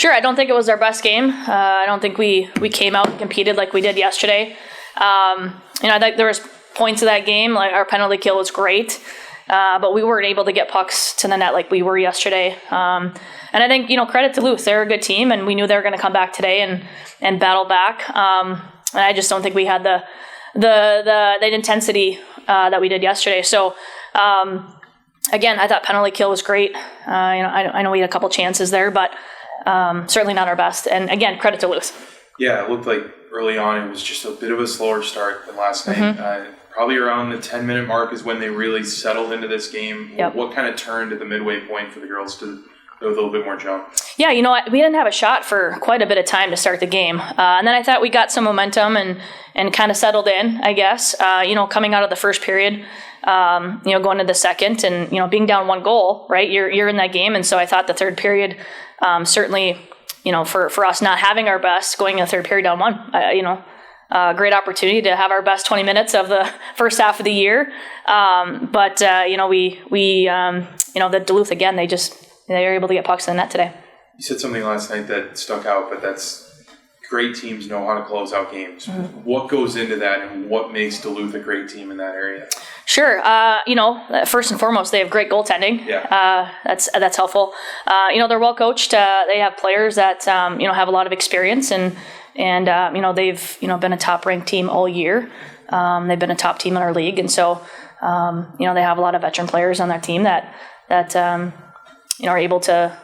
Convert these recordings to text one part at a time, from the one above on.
Sure, I don't think it was our best game. I don't think we came out and competed like we did yesterday. I think there was points of that game, like our penalty kill was great, but we weren't able to get pucks to the net like we were yesterday. And I think, credit to Duluth. They're a good team, and we knew they were going to come back today and battle back. And I just don't think we had the intensity that we did yesterday. So, again, I thought penalty kill was great. I know we had a couple chances there, but certainly not our best. And again, credit to Duluth. Yeah, it looked like early on it was just a bit of a slower start than last night. Probably around the 10-minute mark is when they really settled into this game. Yep. What kind of turned at the midway point for the girls to go a little bit more jump? Yeah, we didn't have a shot for quite a bit of time to start the game. And then I thought we got some momentum and kind of settled in, I guess. Coming out of the first period, going to the second and, being down 1 goal, right? You're in that game. And so I thought the third period, certainly, for us not having our best, going in the third period down 1, great opportunity to have our best 20 minutes of the first half of the year. But the Duluth, again, they were able to get pucks in the net today. You said something last night that stuck out, but that's great teams know how to close out games. Mm-hmm. What goes into that, and what makes Duluth a great team in that area? Sure. First and foremost, they have great goaltending. Yeah. That's helpful. They're well coached. They have players that have a lot of experience, and they've been a top ranked team all year. They've been a top team in our league, and so they have a lot of veteran players on their team that are able to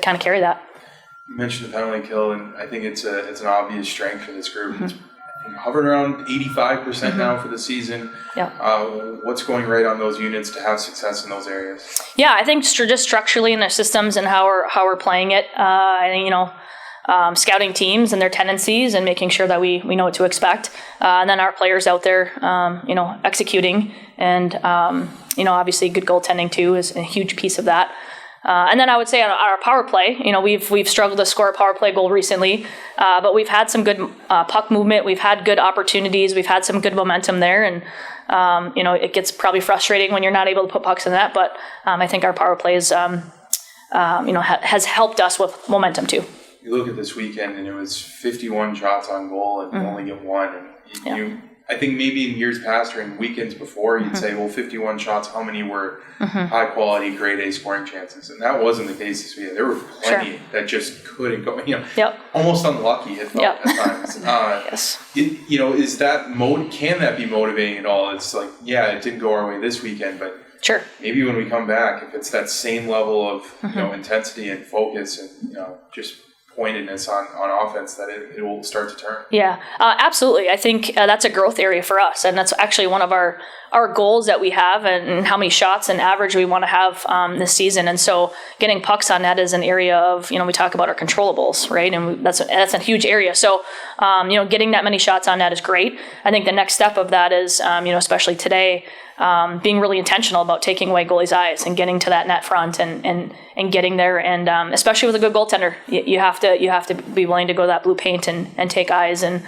kind of carry that. You mentioned the penalty kill, and I think it's an obvious strength for this group. Mm-hmm. It's hovering around 85% now for the season. Yeah. What's going right on those units to have success in those areas? Yeah, I think just structurally in their systems and how we're playing it. I think scouting teams and their tendencies and making sure that we know what to expect. And then our players out there, executing, and obviously good goaltending too is a huge piece of that. And then I would say on our power play, we've struggled to score a power play goal recently, but we've had some good puck movement. We've had good opportunities. We've had some good momentum there, and it gets probably frustrating when you're not able to put pucks in that. But I think our power play is, has helped us with momentum too. You look at this weekend, and it was 51 shots on goal, and you only get 1. And I think maybe in years past or in weekends before, you'd say, well, 51 shots, how many were high-quality, grade A scoring chances? And that wasn't the case this weekend. There were plenty that just couldn't go, almost unlucky, it felt at times. Yes. Is that can that be motivating at all? It's like, it didn't go our way this weekend, but sure, maybe when we come back, if it's that same level of intensity and focus and just pointedness on offense, that it will start to turn. Yeah, absolutely. I think that's a growth area for us, and that's actually one of our goals that we have, and how many shots and average we want to have this season. And so getting pucks on net is an area of, we talk about our controllables, right? And that's a huge area. So, getting that many shots on net is great. I think the next step of that is, especially today, being really intentional about taking away goalies' eyes and getting to that net front and getting there. And especially with a good goaltender, you have to be willing to go to that blue paint and take eyes and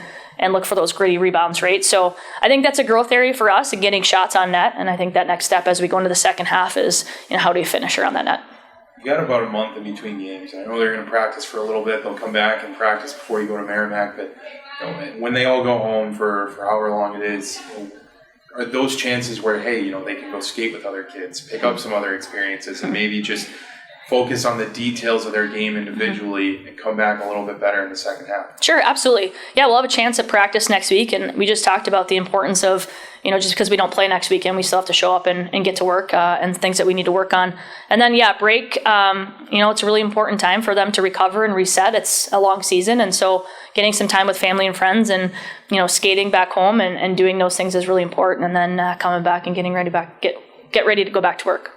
look for those gritty rebounds, right? So I think that's a growth area for us, and getting shots on net. And I think that next step as we go into the second half is, how do you finish around that net? You got about a month in between games. I know they're going to practice for a little bit. They'll come back and practice before you go to Merrimack. But when they all go home for however long it is, are those chances where, hey, they can go skate with other kids, pick up some other experiences, and maybe just focus on the details of their game individually and come back a little bit better in the second half? Sure, absolutely. Yeah, we'll have a chance at practice next week, and we just talked about the importance of, just because we don't play next weekend, we still have to show up and get to work and things that we need to work on. And then, break, it's a really important time for them to recover and reset. It's a long season, and so getting some time with family and friends and, skating back home and doing those things is really important, and then coming back and getting ready get ready to go back to work.